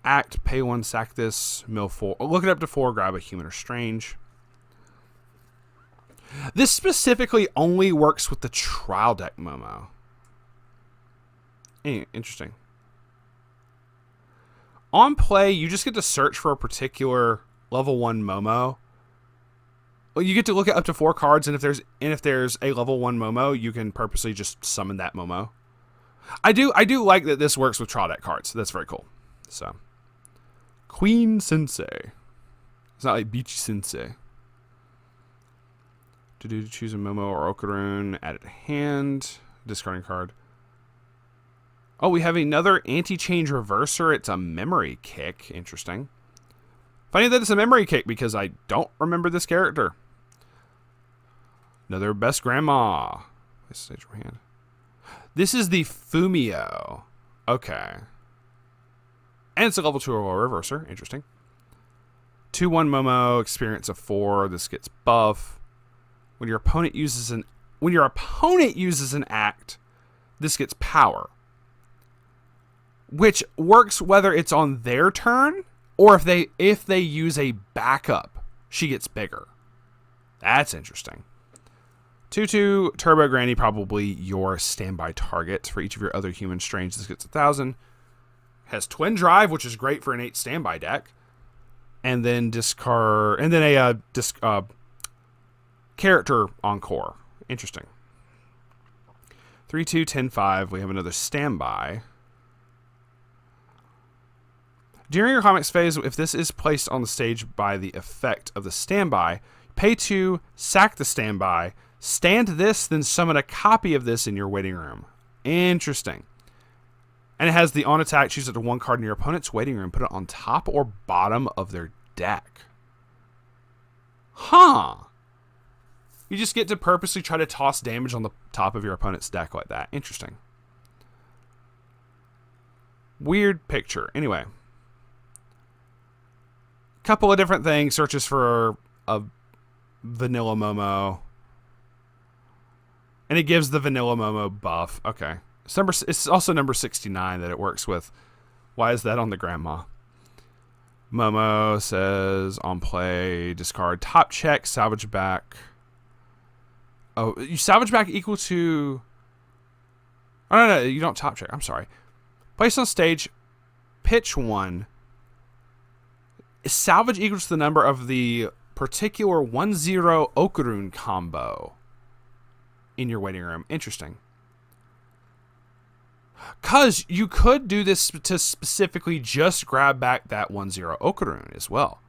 Act, pay 1, sack this, mill 4. Look it up to 4, grab a human or strange. This specifically only works with the trial deck Momo. Interesting. On play, you just get to search for a particular level 1 Momo. Well, you get to look at up to 4 cards, and if there's a level 1 Momo, you can purposely just summon that Momo. I do like that this works with trial deck cards. That's very cool. So, Queen Sensei. It's not like Beachy Sensei. To choose a Momo or Okarun, add it to hand, discarding card. Oh, we have another anti-change reverser. It's a memory kick. Interesting. Funny that it's a memory kick because I don't remember this character. Another best grandma. Stage your hand. This is the Fumio. Okay. And it's a level 2 reverser. Interesting. 2/1 Momo, experience of 4. This gets buff. When your opponent uses an act, this gets power. Which works whether it's on their turn or if they use a backup, she gets bigger. That's interesting. 2/2 Turbo Granny, probably your standby target for each of your other human strange. This gets 1,000. Has Twin Drive, which is great for an 8 standby deck. And then discard, and then a character encore. Interesting. 3/2, 10/5. We have another standby. During your comics phase, if this is placed on the stage by the effect of the standby, pay 2, sack the standby, stand this, then summon a copy of this in your waiting room. Interesting. And it has the on attack, choose up to 1 card in your opponent's waiting room, put it on top or bottom of their deck. Huh. You just get to purposely try to toss damage on the top of your opponent's deck like that. Interesting. Weird picture. Anyway. Couple of different things. Searches for a vanilla Momo. And it gives the vanilla Momo buff. Okay. It's also number 69 that it works with. Why is that on the grandma? Momo says on play, discard top check, salvage back. Oh, you salvage back equal to... Oh, no, you don't top check. I'm sorry. Place on stage, pitch 1. Salvage equals to the number of the particular 1/0 Okarun combo in your waiting room. Interesting. Because you could do this to specifically just grab back that 1/0 Okarun as well.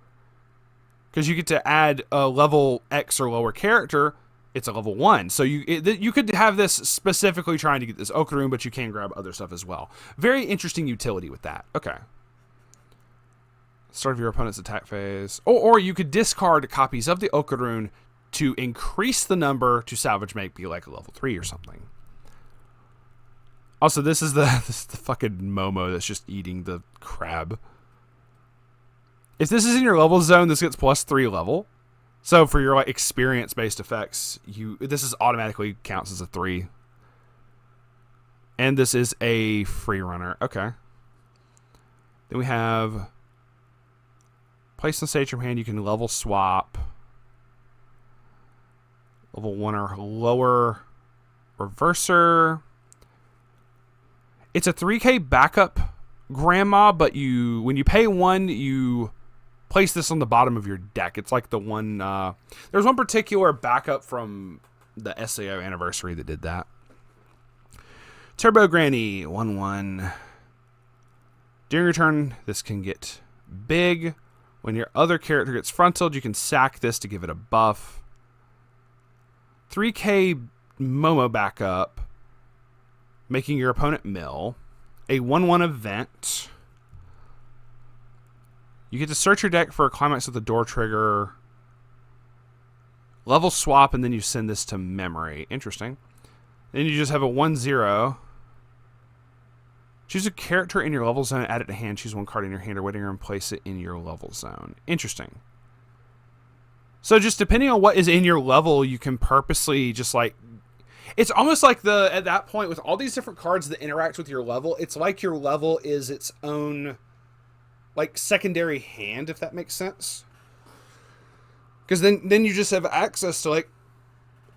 Because you get to add a level X or lower character, it's a level 1. So you could have this specifically trying to get this Okarun, but you can grab other stuff as well. Very interesting utility with that. Okay. Start of your opponent's attack phase. Or you could discard copies of the Okarun to increase the number to salvage make be like a level 3 or something. Also, this is the fucking Momo that's just eating the crab. If this is in your level zone, this gets +3 level. So for your like experience-based effects, this is automatically counts as a 3. And this is a free runner. Okay. Then we have place on stage from hand. You can level swap. Level 1 or lower. Reverser. It's a 3K backup grandma, but when you pay 1, you place this on the bottom of your deck. It's like the one... there's one particular backup from the SAO anniversary that did that. Turbo Granny, 1/1. During your turn, this can get big. When your other character gets frontaled, you can sack this to give it a buff. 3K Momo backup, making your opponent mill. A 1/1 event. You get to search your deck for a climax with the door trigger. Level swap, and then you send this to memory. Interesting. Then you just have a 1/0. Choose a character in your level zone, add it to hand, choose 1 card in your hand or waiting room, place it in your level zone. Interesting. So just depending on what is in your level, you can purposely just like... It's almost like at that point, with all these different cards that interact with your level, it's like your level is its own like secondary hand, if that makes sense. Because then you just have access to like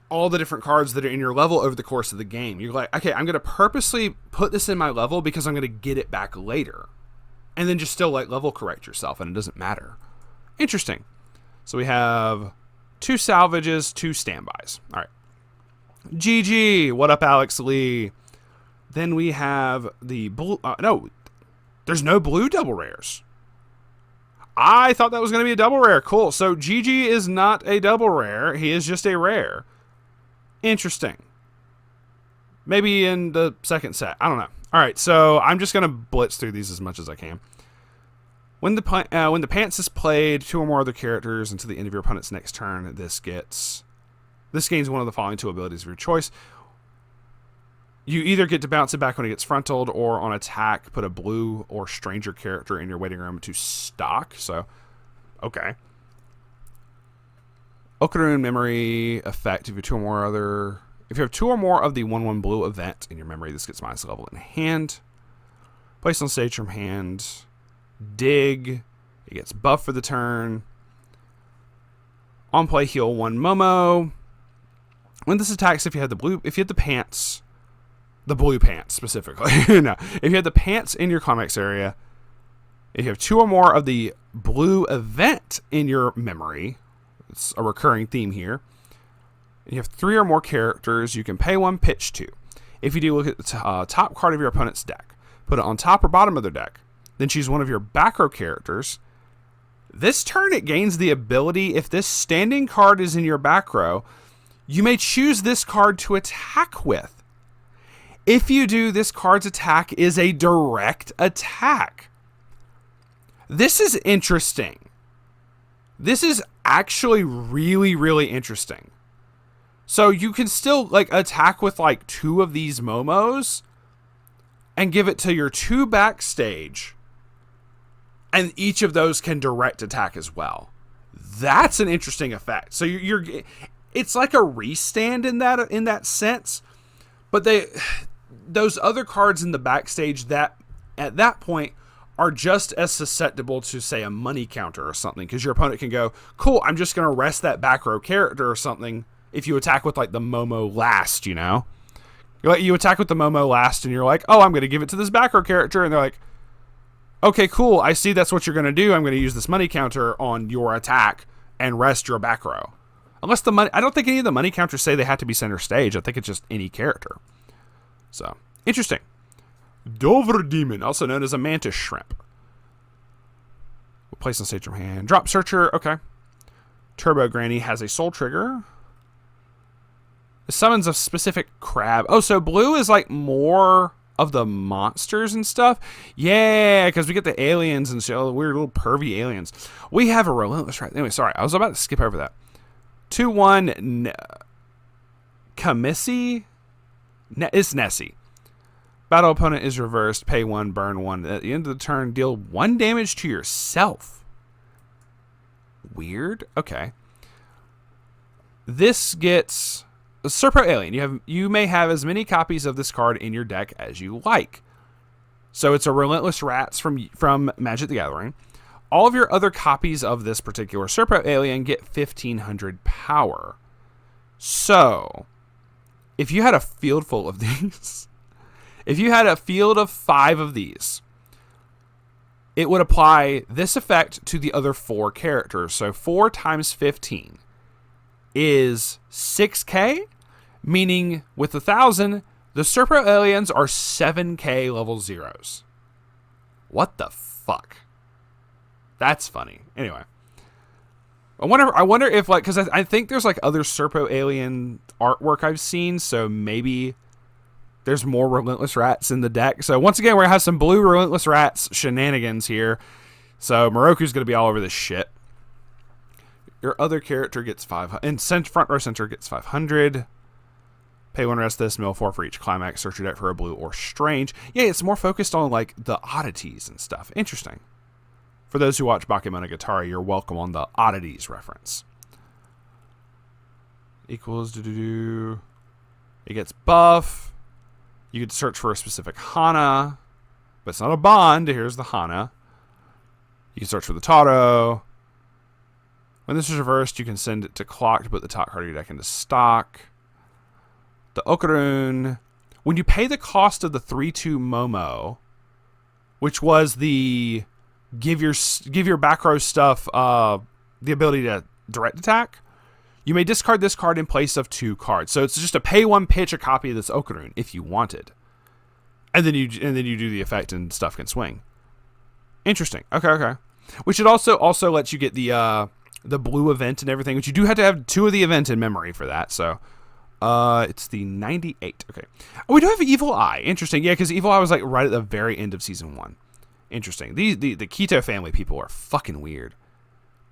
all the different cards that are in your level over the course of the game. You're like, okay, I'm going to purposely put this in my level because I'm going to get it back later. And then just still like level correct yourself, and it doesn't matter. Interesting. So we have 2 salvages, 2 standbys. All right. GG. What up, Alex Lee? Then we have the blue... no, there's no blue double rares. I thought that was going to be a double rare. Cool. So GG is not a double rare. He is just a rare. Interesting. Maybe in the second set. I don't know. All right, so I'm just going to blitz through these as much as I can. When the pants is played, 2 or more other characters until the end of your opponent's next turn, this gains one of the following 2 abilities of your choice. You either get to bounce it back when it gets frontaled, or on attack, put a blue or stranger character in your waiting room to stock. So, okay. Okarun memory effect. If you have 2 or more of the 1/1 blue event in your memory, this gets minus level in hand. Place on stage from hand. Dig. It gets buff for the turn. On play, heal 1 Momo. When this attacks, if you have the pants, The blue pants, specifically. No. If you have the pants in your climax area, if you have 2 or more of the blue event in your memory, it's a recurring theme here. You have 3 or more characters you can pay 1 pitch to. If you do, look at the top card of your opponent's deck. Put it on top or bottom of their deck. Then choose one of your back row characters. This turn, it gains the ability, if this standing card is in your back row, you may choose this card to attack with. If you do, this card's attack is a direct attack. This is interesting. This is actually really, really interesting. So you can still like attack with like 2 of these Momos and give it to your 2 backstage. And each of those can direct attack as well. That's an interesting effect. So it's like a restand in that sense. But those other cards in the backstage that at that point are just as susceptible to, say, a money counter or something. Because your opponent can go, cool, I'm just going to rest that back row character or something if you attack with, like, the Momo last, you know? You attack with the Momo last, and you're like, oh, I'm going to give it to this back row character. And they're like, okay, cool, I see that's what you're going to do. I'm going to use this money counter on your attack and rest your back row. Unless the money... I don't think any of the money counters say they have to be center stage. I think it's just any character. So, interesting. Dover Demon, also known as a Mantis Shrimp. We'll place on stage from hand. Drop Searcher, okay. Turbo Granny has a soul trigger. It summons a specific crab. Oh, so blue is like more of the monsters and stuff? Yeah, because we get the aliens and so weird little pervy aliens. We have a Relentless Rat. Anyway, sorry, I was about to skip over that. 2-1 Kamissi. It's Nessie. Battle opponent is reversed. Pay 1, burn 1. At the end of the turn, deal 1 damage to yourself. Weird. Okay. This gets a Serpo Alien. You may have as many copies of this card in your deck as you like. So it's a Relentless Rats from Magic the Gathering. All of your other copies of this particular Serpo Alien get 1,500 power. So, if you had a field full of these, if you had a field of 5 of these, it would apply this effect to the other 4 characters. So 4 times 15 is 6k, meaning with 1,000, the Serpo Aliens are 7k level 0s. What the fuck? That's funny. Anyway. I wonder if, like, because I think there's, like, other Serpo Alien artwork I've seen, so maybe there's more Relentless Rats in the deck. So, once again, we're going to have some blue Relentless Rats shenanigans here. So, Moroku's going to be all over this shit. Your other character gets 500, and front row center gets 500. Pay 1 rest this, mill 4 for each climax. Search your deck for a blue or strange. Yeah, it's more focused on, like, the oddities and stuff. Interesting. For those who watch Bakemonogatari, you're welcome on the oddities reference. Equals It gets buff. You could search for a specific Hana, but it's not a bond. Here's the Hana. You can search for the Taro. When this is reversed, you can send it to clock to put the top card of your deck into stock. The Okarun. When you pay the cost of the 3/2 Momo, which was the give your back row stuff the ability to direct attack, you may discard this card in place of 2 cards. So it's just a pay 1 pitch a copy of this Okarun if you wanted, and then you do the effect and stuff can swing. Interesting. Okay. Which it also lets you get the blue event and everything, which you do have to have 2 of the event in memory for that. So it's the 98. Okay. Oh, we do have Evil Eye. Interesting. Yeah, because Evil Eye was like right at the very end of season 1. Interesting. The Keto family people are fucking weird.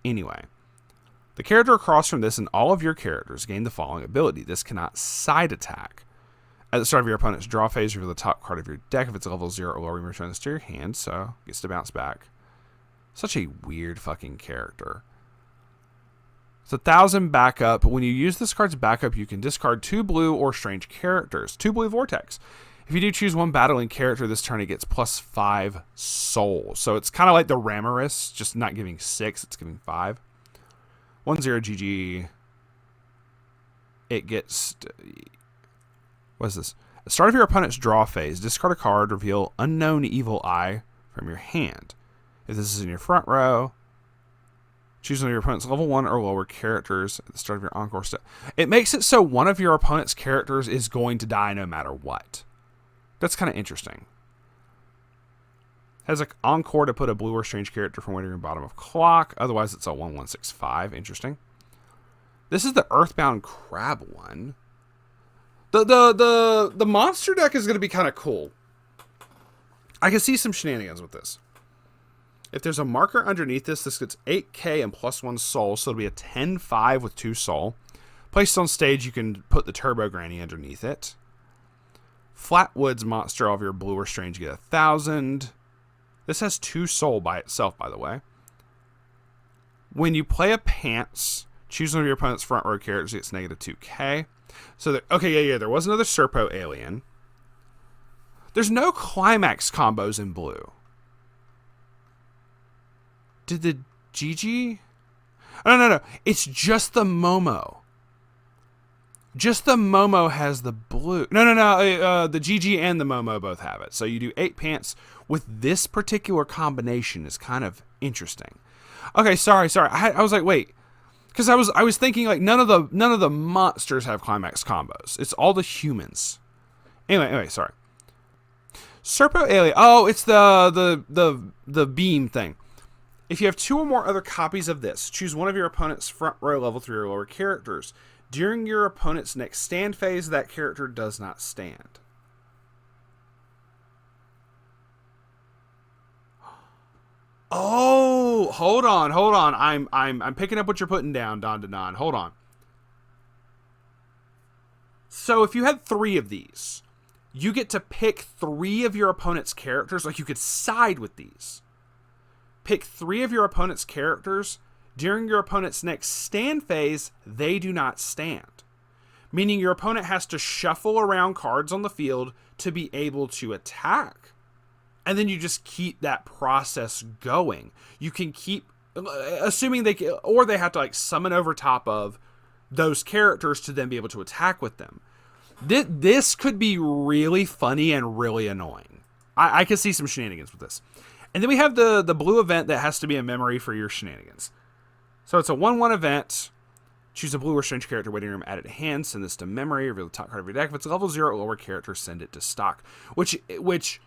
Anyway, the character across from this and all of your characters gain the following ability. This cannot side attack. At the start of your opponent's draw phase, reveal the top card of your deck. If it's a level 0 or lower, you return this to your hand, so it gets to bounce back. Such a weird fucking character. It's 1,000 backup. When you use this card's backup, you can discard 2 blue or strange characters. 2 blue Vortex. If you do choose 1 battling character this turn, it gets +5 soul. So it's kind of like the Ramirus, just not giving 6, it's giving 5. 1-0 GG. It gets... What is this? At the start of your opponent's draw phase, discard a card, reveal Unknown Evil Eye from your hand. If this is in your front row, choose one of your opponent's level 1 or lower characters at the start of your encore step. It makes it so one of your opponent's characters is going to die no matter what. That's kind of interesting. Has an encore to put a blue or strange character from waiting room bottom of clock. Otherwise, it's a 1/165. Interesting. This is the Earthbound Crab one. The monster deck is going to be kind of cool. I can see some shenanigans with this. If there's a marker underneath this gets 8k and +1 soul, so it'll be a 10/5 with 2 soul. Placed on stage, you can put the Turbo Granny underneath it. Flatwoods monster of your blue or strange get 1,000. This has 2 soul by itself, by the way. When you play a Pants, choose one of your opponent's front row characters, it gets -2k. So, okay, there was another Serpo alien. There's no climax combos in blue. Did the GG? Oh, no. It's just the Momo. Just the Momo has the blue. No. The GG and the Momo both have it. So you do 8 Pants with this particular combination is kind of interesting. Okay, sorry. I was like, wait. Because I was thinking like none of the monsters have climax combos. It's all the humans. Anyway, sorry. Serpo alien. Oh, it's the beam thing. If you have 2 or more other copies of this, choose one of your opponent's front row level 3 or lower characters. During your opponent's next stand phase, that character does not stand. Oh, hold on. I'm picking up what you're putting down, Dandadan. Hold on. So if you had 3 of these, you get to pick 3 of your opponent's characters. Like you could side with these. Pick 3 of your opponent's characters. During your opponent's next stand phase, they do not stand. Meaning your opponent has to shuffle around cards on the field to be able to attack. And then you just keep that process going. You can keep, assuming they can, or they have to like summon over top of those characters to then be able to attack with them. This could be really funny and really annoying. I can see some shenanigans with this. And then we have the blue event that has to be a memory for your shenanigans. So it's a 1/1 event. Choose a blue or strange character waiting room added to hand. Send this to memory. Reveal the top card of your deck. If it's a level 0 or lower character, send it to stock. Which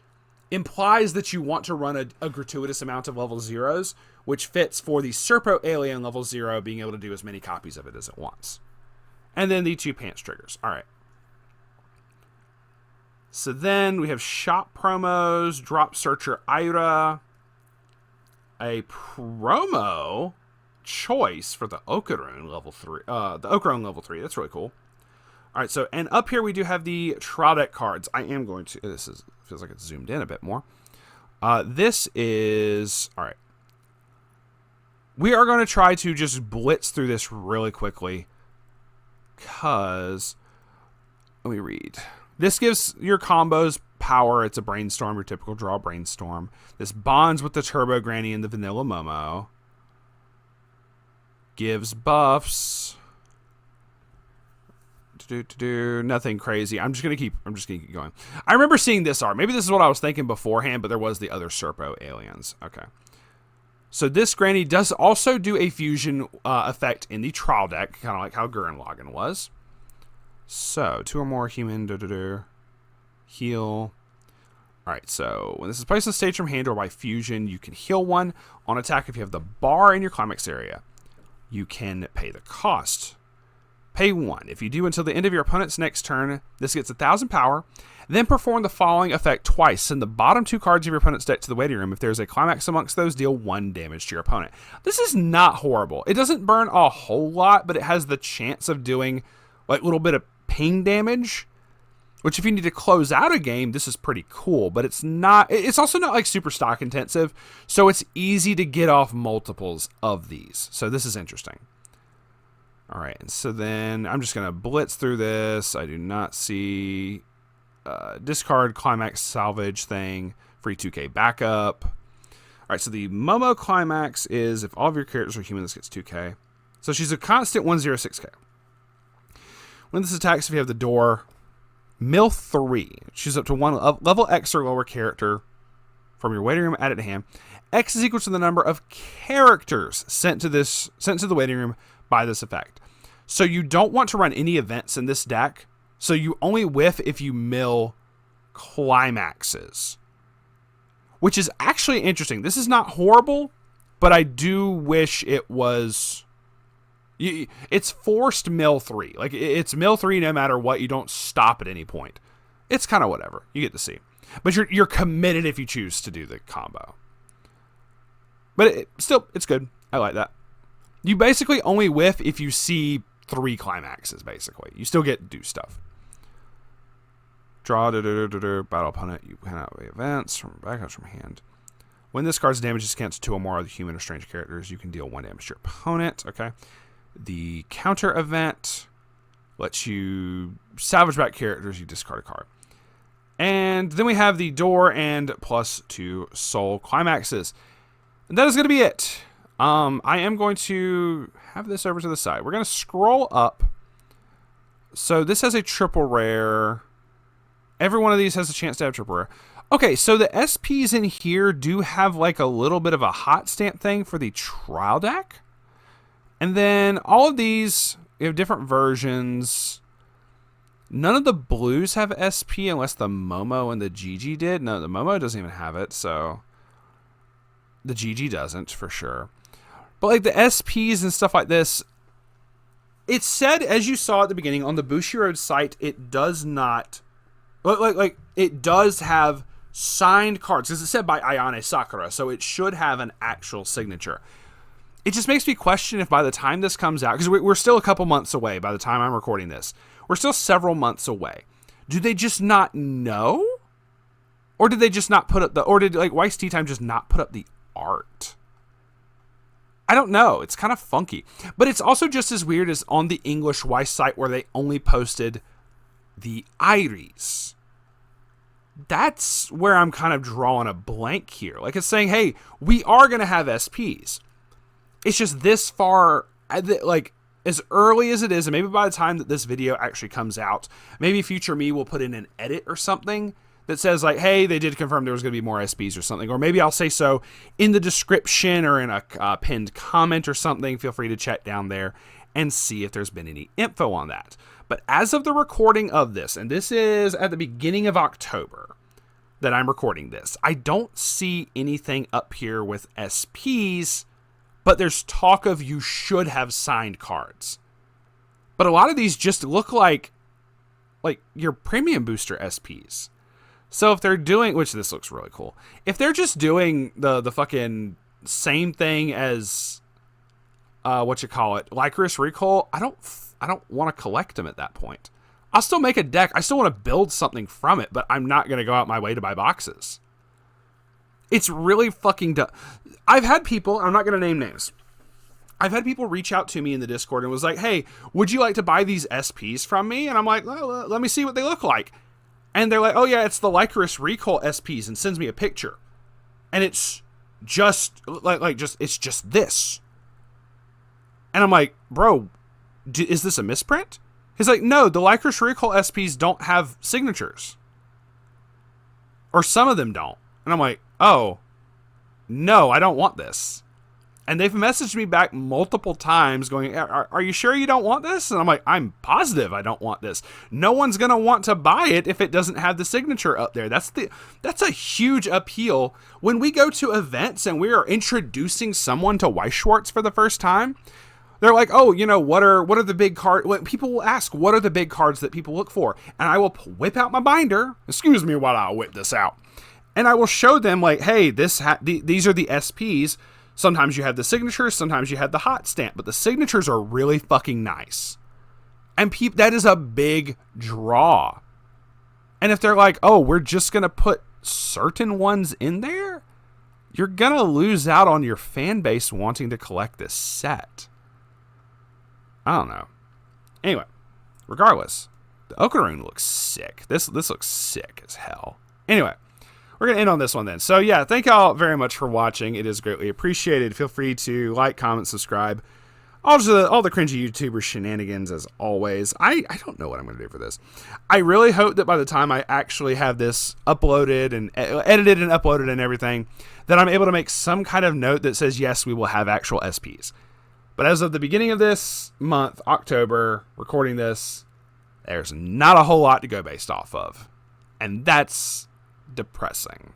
implies that you want to run a gratuitous amount of level 0s, which fits for the Serpo alien level 0 being able to do as many copies of it as it wants. And then the 2 Pants triggers. All right. So then we have shop promos, drop searcher Ira, a promo choice for the Okarun level 3. The Okarun level 3. That's really cool. All right, so and up here we do have the trial deck cards. I am going to. Feels like it's zoomed in a bit more. This is all right. We are going to try to just blitz through this really quickly, cause let me read. This gives your combos power. It's a brainstorm, your typical draw brainstorm. This bonds with the Turbo Granny and the Vanilla Momo. Gives buffs. Nothing crazy. I'm just gonna keep going. I remember seeing this art. Maybe this is what I was thinking beforehand, but there was the other Serpo aliens. Okay. So this Granny does also do a fusion effect in the trial deck, kind of like how Gurren Lagann was. So 2 or more human heal. Alright, so when this is placed on stage from hand or by fusion, you can heal 1 on attack if you have the bar in your climax area. You can pay the cost. Pay 1. If you do until the end of your opponent's next turn, this gets 1,000 power. Then perform the following effect twice. Send the bottom 2 cards of your opponent's deck to the waiting room. If there's a climax amongst those, deal 1 damage to your opponent. This is not horrible. It doesn't burn a whole lot, but it has the chance of doing like a little bit of ping damage. Which if you need to close out a game, this is pretty cool. But it's not. It's also not like super stock intensive. So it's easy to get off multiples of these. So this is interesting. All right, and so then I'm just going to blitz through this. I do not see discard climax salvage thing, free 2k backup. All right, so the Momo climax is if all of your characters are human, this gets 2k. So she's a constant 106k. When this attacks, if you have the door Mill 3. Choose up to one level X or lower character from your waiting room added to hand. X is equal to the number of characters sent to the waiting room by this effect. So you don't want to run any events in this deck. So you only whiff if you mill climaxes, which is actually interesting. This is not horrible, but I do wish it was. It's forced mill 3. Like, it's mill 3 no matter what. You don't stop at any point. It's kind of whatever. You get to see. But you're committed if you choose to do the combo. But still, it's good. I like that. You basically only whiff if you see 3 climaxes, basically. You still get to do stuff. Draw, battle opponent. You hand out events from backups from hand. When this card's damage is canceled to 2 or more of the human or strange characters, you can deal 1 damage to your opponent. Okay. The counter event lets you salvage back characters. You discard a card. And then we have the door and +2 soul climaxes. And that is going to be it. I am going to have this over to the side. We're going to scroll up. So this has a triple rare. Every one of these has a chance to have triple rare. Okay, so the SPs in here do have like a little bit of a hot stamp thing for the trial deck. And then all of these, we have different versions. None of the blues have SP unless the Momo and the GG did. No, the Momo doesn't even have it, so the GG doesn't for sure. But like the SPs and stuff like this, it said, as you saw at the beginning on the Bushiroad site, it does not, like it does have signed cards, because it said by Ayane Sakura, so it should have an actual signature. It just makes me question if by the time this comes out, because we're still a couple months away by the time I'm recording this. We're still several months away. Do they just not know? Or did they just not put up or did like Weiss Tea Time just not put up the art? I don't know. It's kind of funky. But it's also just as weird as on the English Weiss site where they only posted the Iris. That's where I'm kind of drawing a blank here. Like it's saying, hey, we are going to have SPs. It's just this far, like as early as it is, and maybe by the time that this video actually comes out, maybe future me will put in an edit or something that says like, hey, they did confirm there was going to be more SPs or something. Or maybe I'll say so in the description or in a pinned comment or something. Feel free to check down there and see if there's been any info on that. But as of the recording of this, and this is at the beginning of October that I'm recording this, I don't see anything up here with SPs. But there's talk of you should have signed cards. But a lot of these just look like your premium booster SPs. So if they're doing, which this looks really cool, if they're just doing the fucking same thing as Licorice Recall, I don't want to collect them at that point. I'll still make a deck. I still want to build something from it, but I'm not going to go out my way to buy boxes. It's really fucking dumb. I've had people, I'm not going to name names. I've had people reach out to me in the Discord and was like, hey, would you like to buy these SPs from me? And I'm like, well, let me see what they look like. And they're like, oh yeah, it's the Licorice Recall SPs, and sends me a picture. And it's just, it's just this. And I'm like, bro, is this a misprint? He's like, no, the Licorice Recall SPs don't have signatures. Or some of them don't. And I'm like, oh, no, I don't want this. And they've messaged me back multiple times going, are you sure you don't want this? And I'm like, I'm positive I don't want this. No one's going to want to buy it if it doesn't have the signature up there. That's a huge appeal. When we go to events and we are introducing someone to Weiss Schwarz for the first time, they're like, oh, what are the big cards? People will ask, what are the big cards that people look for? And I will whip out my binder. Excuse me while I whip this out. And I will show them like, hey, these are the SPs. Sometimes you have the signatures, sometimes you have the hot stamp, but the signatures are really fucking nice. And that is a big draw. And if they're like, oh, we're just going to put certain ones in there, you're going to lose out on your fan base wanting to collect this set. I don't know. Anyway, regardless, the Okaroon looks sick. This looks sick as hell. Anyway. We're going to end on this one then. So yeah, thank y'all very much for watching. It is greatly appreciated. Feel free to like, comment, subscribe. all the cringy YouTuber shenanigans as always. I don't know what I'm going to do for this. I really hope that by the time I actually have this uploaded and edited and uploaded and everything, that I'm able to make some kind of note that says, yes, we will have actual SPs. But as of the beginning of this month, October, recording this, there's not a whole lot to go based off of. And that's depressing.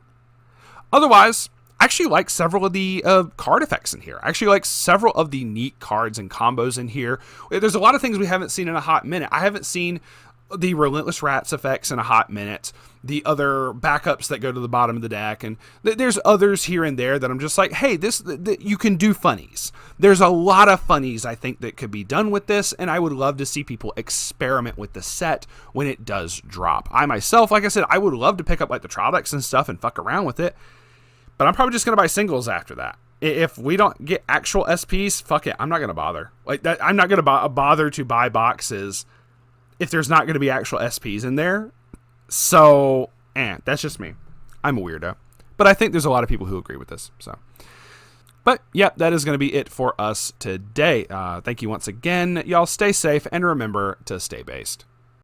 Otherwise, I actually like several of the card effects in here. I actually like several of the neat cards and combos in here. There's a lot of things we haven't seen in a hot minute. I haven't seen the Relentless Rats effects in a hot minute. The other backups that go to the bottom of the deck. And there's others here and there that I'm just like, hey, you can do funnies. There's a lot of funnies, I think, that could be done with this. And I would love to see people experiment with the set when it does drop. I myself, like I said, I would love to pick up like the trial decks and stuff and fuck around with it. But I'm probably just going to buy singles after that. If we don't get actual SPs, fuck it. I'm not going to bother. Like that, I'm not going to bother to buy boxes if there's not going to be actual SPs in there. So, that's just me. I'm a weirdo. But I think there's a lot of people who agree with this. So, but yeah, that is going to be it for us today. Thank you once again. Y'all stay safe and remember to stay based.